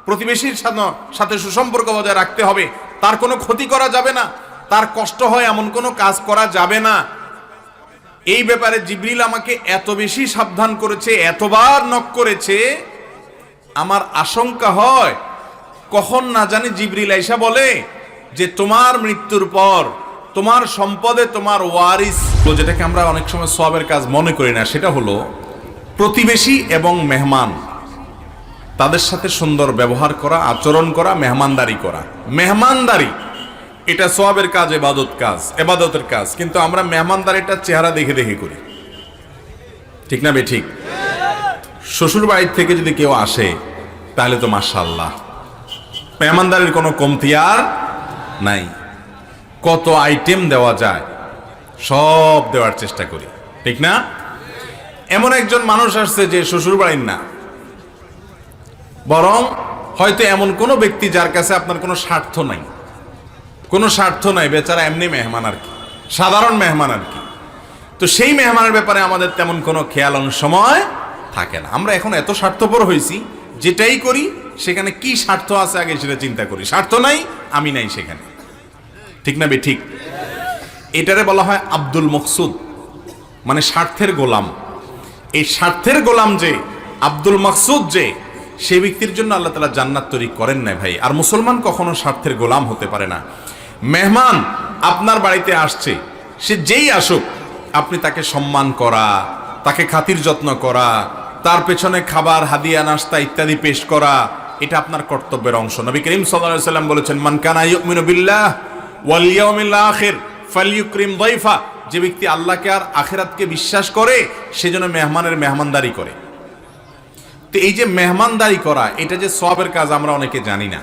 প্রতিবেশীর সাথে সুসম্পর্ক বজায় রাখতে হবে, তার কোনো ক্ষতি করা যাবে না, তার কষ্ট হয় এমন কোনো কাজ করা যাবে না। এই ব্যাপারে জিবরিল আমাকে এত বেশি সাবধান করেছে, এতবার নক করেছে, আমার আশঙ্কা হয় কখন না জানি জিবরিল আইসা বলে যে তোমার মৃত্যুর পর তোমার সম্পদে তোমার ওয়ারিস, যেটাকে আমরা অনেক সময় সওয়াবের কাজ মনে করি না, সেটা হলো প্রতিবেশী এবং মেহমান, তাদের সাথে সুন্দর ব্যবহার করা, আচরণ করা, মেহমানদারি করা। মেহমানদারি এটা সওয়াবের কাজ, এবাদতের কাজ, কিন্তু আমরা মেহমানদারিটা চেহারা দেখে দেখে করি, ঠিক না ঠিক? শ্বশুর বাড়ির থেকে যদি কেউ আসে তাহলে তো মাশাআল্লাহ মেহমানদারির কোনো কমতি আর নাই, কত আইটেম দেওয়া যায় সব দেওয়ার চেষ্টা করি, ঠিক না? এমন একজন মানুষ আসছে যে শ্বশুর বাড়ির না, বরং হয়তো এমন কোনো ব্যক্তি যার কাছে আপনার কোনো স্বার্থ নাই, বেচারা এমনি মেহমান আর কি, সাধারণ মেহমান আর কি। তো সেই মেহমানের ব্যাপারে আমাদের তেমন কোনো খেয়াল অনেক সময় থাকে না। আমরা এখন এত স্বার্থপর হয়েছি, যেটাই করি সেখানে কি স্বার্থ আছে আগে সেটা চিন্তা করি, স্বার্থ নাই আমি নাই সেখানে, ঠিক না ঠিক? এটারে বলা হয় আব্দুল মকসুদ, মানে স্বার্থের গোলাম। এই স্বার্থের গোলাম যে আব্দুল মকসুদ, যে সে ব্যক্তির জন্য আল্লাহ তাআলা জান্নাত তৈরি করেন নাই ভাই। আর মুসলমান কখনো স্বার্থের গোলাম হতে পারে না। মেহমান আপনার বাড়িতে আসছে, সে যেই আসুক আপনি তাকে সম্মান করা, তাকে খাতির যত্ন করা, তার পেছনে খাবার, হাদিয়া, নাস্তা ইত্যাদি পেশ করা, এটা আপনার কর্তব্যের অংশ। নবী করিম সাল্লাল্লাহু আলাইহি ওয়াসাল্লাম বলেছেন, মান কানা ইউমিনু বিল্লাহ ওয়াল ইয়াউমিল আখির ফালইউকরিম যায়ফা, যে ব্যক্তি আল্লাহকে আর আখিরাতকে বিশ্বাস করে সে যেন মেহমানের মেহমানদারি করে। তো এই যে মেহমানদারি করা, এটা যে সওয়াবের কাজ আমরা অনেকে জানি না,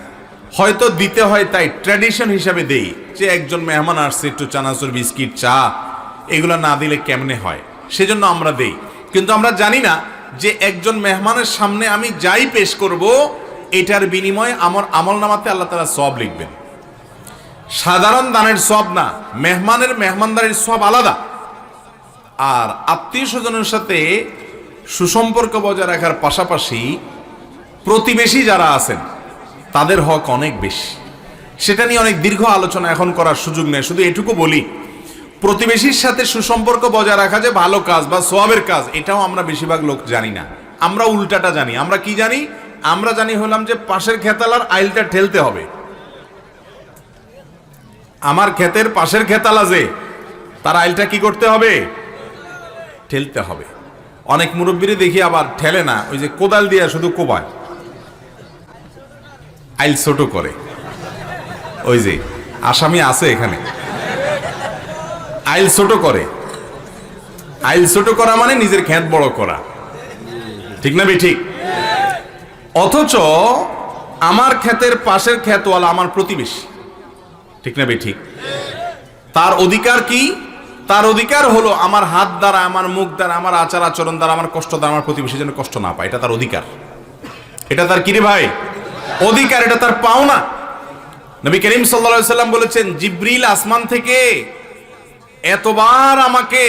হয়তো দিতে হয় তাই ট্র্যাডিশন হিসাবে দেই, যে একজন মেহমান আসছে একটু চানাচুর, বিস্কিট, চা এগুলো না দিলে কেমনে হয়, সেজন্য আমরা দেই। কিন্তু আমরা জানি না যে একজন মেহমানের সামনে আমি যাই পেশ করব এটার বিনিময়ে আমার আমলনামাতে আল্লাহ তাআলা সওয়াব লিখবেন। সাধারণ দানের সওয়াব না, মেহমানের মেহমানদারির সওয়াব আলাদা। আর আত্মীয় স্বজনের সাথে সুসম্পর্ক বজায় রাখার পাশাপাশি প্রতিবেশী যারা আছেন তাদের হক অনেক বেশি। সেটা নিয়ে অনেক দীর্ঘ আলোচনা এখন করার সুযোগ নেই, শুধু এটুকু বলি, প্রতিবেশীর সাথে সুসম্পর্ক বজায় রাখা যে ভালো কাজ বা সওয়াবের কাজ, এটাও আমরা বেশিরভাগ লোক জানি না। আমরা উল্টাটা জানি। আমরা কি জানি? আমরা জানি হলাম যে পাশের খেতালার আইলটা ঠেলতে হবে। আমার ক্ষেতের পাশের খেতালা যে, তার আইলটা কি করতে হবে? ঠেলতে হবে। অনেক মুরব্বীরে দেখি আবার ঠেলে না, ওই যে কোদাল দিয়ে শুধু কোবায়, আইল ছোট করে। ওই যে আসামি আছে এখানে, আইল ছোট করে। আইল ছোট করা মানে নিজের ক্ষেত বড় করা, ঠিক না ঠিক? অথচ আমার ক্ষেতের পাশের ক্ষেতওয়ালা আমার প্রতিবেশী, ঠিক না ঠিক? তার অধিকার কি? তার অধিকার হলো আমার হাত দ্বারা, আমার মুখ দ্বারা, আমার আচার আচরণ দ্বারা, আমার কষ্ট দ্বারা আমার প্রতিবেশী যেন কষ্ট না পায়। এটা তার অধিকার। এটা তার কি রে ভাই? অধিকার। এটা তার পাওনা। নবী করিম সাল্লাল্লাহু আলাইহি ওয়াসাল্লাম বলেছেন, জিবরিল আসমান থেকে এতবার আমাকে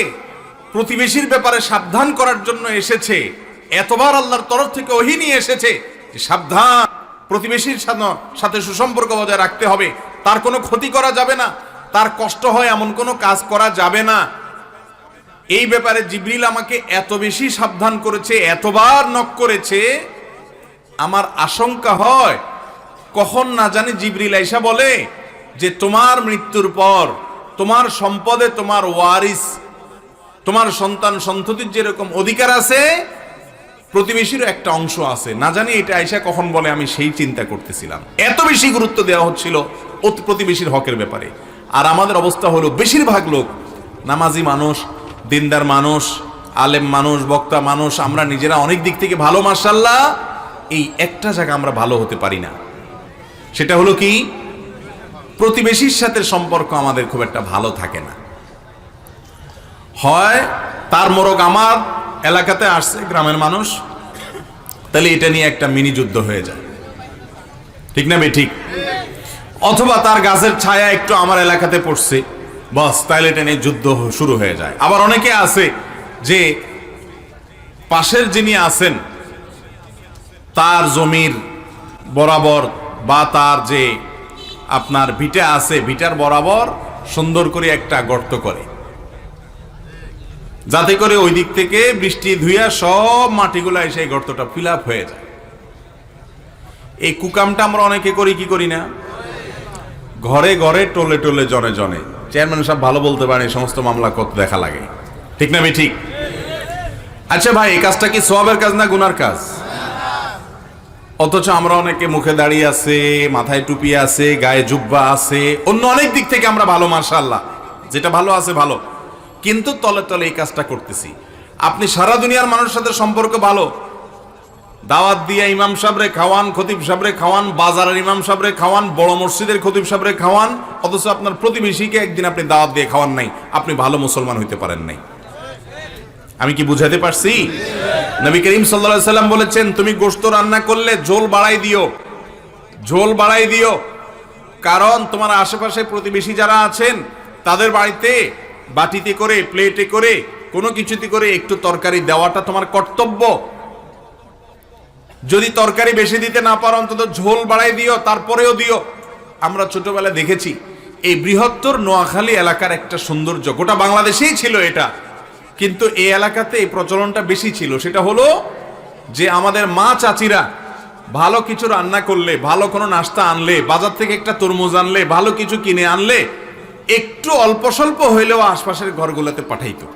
প্রতিবেশীর ব্যাপারে সাবধান করার জন্য এসেছে, এতবার আল্লাহর তরফ থেকে ওহী নিয়ে এসেছে যে সাবধান, প্রতিবেশীর সাথে সুসম্পর্ক বজায় রাখতে হবে, তার কোনো ক্ষতি করা যাবে না, তার কষ্ট হয় এমন কোনো কাজ করা যাবে না। এই ব্যাপারে জিবরিল আমাকে এত বেশি সাবধান করেছে, এতবার নক করেছে, আমার আশঙ্কা হয় কখন না জানি জিবরিল আইসা বলে যে তোমার মৃত্যুর পর তোমার সম্পদে তোমার ওয়ারিস, তোমার সন্তান সন্ততির যেরকম অধিকার আছে, প্রতিবেশীরও একটা অংশ আছে। না জানি এটা আইসা কখন বলে, আমি সেই চিন্তা করতেছিলাম। এত বেশি গুরুত্ব দেওয়া হচ্ছিল প্রতিবেশীর হকের ব্যাপারে। আর আমাদের অবস্থা হলো, বেশিরভাগ লোক নামাজি মানুষ, দিনদার মানুষ, আলেম মানুষ, বক্তা মানুষ, আমরা নিজেরা অনেক দিক থেকে ভালো, মাশাআল্লাহ, এই একটা জায়গা আমরা ভালো হতে পারি না। সেটা হলো কি? প্রতিবেশীর সাথে সম্পর্ক আমাদের খুব একটা ভালো থাকে না। হয় তার মোরগ আমার এলাকাতে আসছে, গ্রামের মানুষ, তাহলে এটা নিয়ে একটা মিনি যুদ্ধ হয়ে যায়, ঠিক না ঠিক? অথবা তার গাছের ছায়া একটু আমার এলাকাতে পড়ছে, বাস, তাহলে এটা নিয়ে যুদ্ধ শুরু হয়ে যায়। আবার অনেকে আছে যে পাশের যিনি আছেন তার জমির বরাবর বা তার যে আপনার ভিটা আছে ভিটার বরাবর সুন্দর করে একটা গর্ত করে, যাতে করে ওই দিক থেকে বৃষ্টি ধুইয়া সব মাটিগুলা এসে এই গর্তটা ফিল আপ হয়ে যায়। এই কুকামটা আমরা অনেকে করি কি করি না? ঘরে ঘরে টোলে টোলে জনে জনে। চেয়ারম্যান সাহেব ভালো বলতে পারেন এই সমস্ত মামলা কত দেখা লাগে, ঠিক না? ঠিক। আচ্ছা ভাই, এই কাজটা কি সওয়াবের কাজ না গুনার কাজ? অথচ আমরা অনেকে মুখে দাঁড়িয়ে আছে, মাথায় টুপি আছে, গায়ে জুব্বা আছে, অন্য অনেক দিক থেকে আমরা ভালো, মাশাআল্লাহ, যেটা ভালো আছে ভালো, কিন্তু তলে তলে এই কাজটা করতেছি। আপনি সারা দুনিয়ার মানুষের সাথে সম্পর্ক ভালো, দাওয়াত দিয়ে ইমাম সাহেবরে খাওয়ান, খতিব সাহেবরে খাওয়ান, বাজারের ইমাম সাহেবরে খাওয়ান, বড় মসজিদের খতিব সাহেবরে খাওয়ান, অথচ আপনার প্রতিবেশীকে একদিন আপনি দাওয়াত দিয়ে খাওয়ান নাই, আপনি ভালো মুসলমান হইতে পারেন নাই। আমি কি বুঝাতে পারছি? নবী করিম সাল্লাল্লাহু আলাইহি সাল্লাম বলেছেন, তুমি গোশত রান্না করলে ঝোল বাড়াই দিও, ঝোল বাড়াই দিও, কারণ তোমার আশেপাশে প্রতিবেশী যারা আছেন তাদের বাড়িতে বাটিতে করে, প্লেটে করে, কোনো কিছুতে করে একটু তরকারি দেওয়াটা তোমার কর্তব্য। যদি তরকারি বেশি দিতে না পারো অন্তত ঝোল বাড়াই দিও, তারপরেও দিও। আমরা ছোটবেলায় দেখেছি এই বৃহত্তর নোয়াখালী এলাকার একটা সৌন্দর্য, গোটা বাংলাদেশেই ছিল এটা, কিন্তু এই এলাকাতে এই প্রচলনটা বেশি ছিল। সেটা হলো যে আমাদের মা চাচিরা ভালো কিছু রান্না করলে, ভালো কোনো নাস্তা আনলে, বাজার থেকে একটা তরমুজ আনলে, ভালো কিছু কিনে আনলে একটু অল্প স্বল্প হইলেও আশপাশের ঘরগুলোতে পাঠাইতো।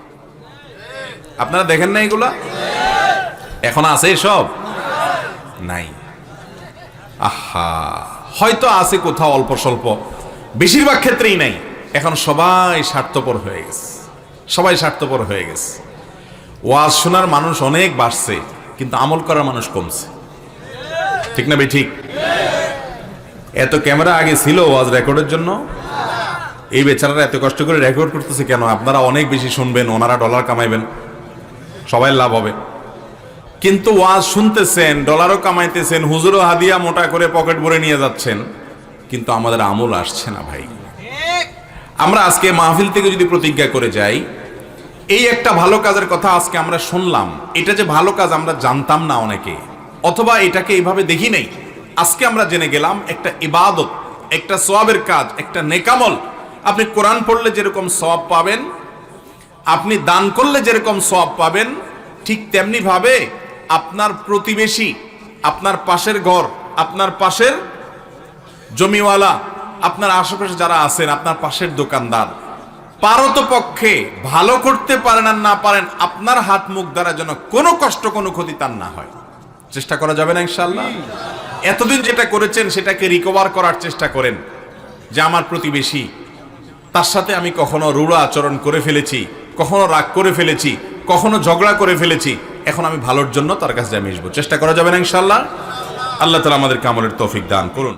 আপনারা দেখেন না এগুলা? এখন আছে সব? নাই। আহা, হয়তো আছে কোথাও অল্প স্বল্প, বেশিরভাগ ক্ষেত্রেই নাই। এখন সবাই স্বার্থপর হয়ে গেছে, সবাই স্বার্থপর হয়ে গেছে। ওয়াজ শোনার মানুষ অনেক বাড়ছে, কিন্তু আমল করার মানুষ কমছে, ঠিক না? ঠিক। এত ক্যামেরা আগে ছিল ওয়াজ রেকর্ডের জন্য, এই বেচারারা এত কষ্ট করে রেকর্ড করতেছে কেন? আপনারা অনেক বেশি শুনবেন, ওনারা ডলার কামাইবেন, সবাই লাভ হবে। কিন্তু ওয়াজ শুনতেছেন, ডলারও কামাইতেছেন, হুজুরও হাদিয়া মোটা করে পকেট ভরে নিয়ে যাচ্ছেন, কিন্তু আমাদের আমল আসছে না ভাই। আমরা আজকে মাহফিল থেকে যদি প্রতিজ্ঞা করে যাই, এই একটা ভালো কাজের কথা আজকে আমরা শুনলাম, এটা যে ভালো কাজ আমরা জানতাম না অনেকে, অথবা এটাকে এইভাবে দেখি নাই, আজকে আমরা জেনে গেলাম একটা ইবাদত, একটা সওয়াবের কাজ, একটা নেকামল। আপনি কোরআন পড়লে যেরকম সওয়াব পাবেন, আপনি দান করলে যেরকম সওয়াব পাবেন, ঠিক তেমনি ভাবে আপনার প্রতিবেশী, আপনার পাশের ঘর, আপনার পাশের জমিওয়ালা, আপনার আশেপাশে যারা আছেন, আপনার পাশের দোকানদার, পারতপক্ষে ভালো করতে পারেন আর না পারেন, আপনার হাত মুখ দ্বারা যেন কোনো কষ্ট, কোনো ক্ষতি তার না হয়, চেষ্টা করা যাবে না ইনশাআল্লাহ? এতদিন যেটা করেছেন সেটাকে রিকভার করার চেষ্টা করেন, যে আমার প্রতিবেশী, তার সাথে আমি কখনো রূঢ় আচরণ করে ফেলেছি, কখনো রাগ করে ফেলেছি, কখনো ঝগড়া করে ফেলেছি, এখন আমি ভালোর জন্য তার কাছে মিশবো। চেষ্টা করা যাবে না ইনশাআল্লাহ? আল্লাহ তাআলা আমাদেরকে আমলের তৌফিক দান করুন।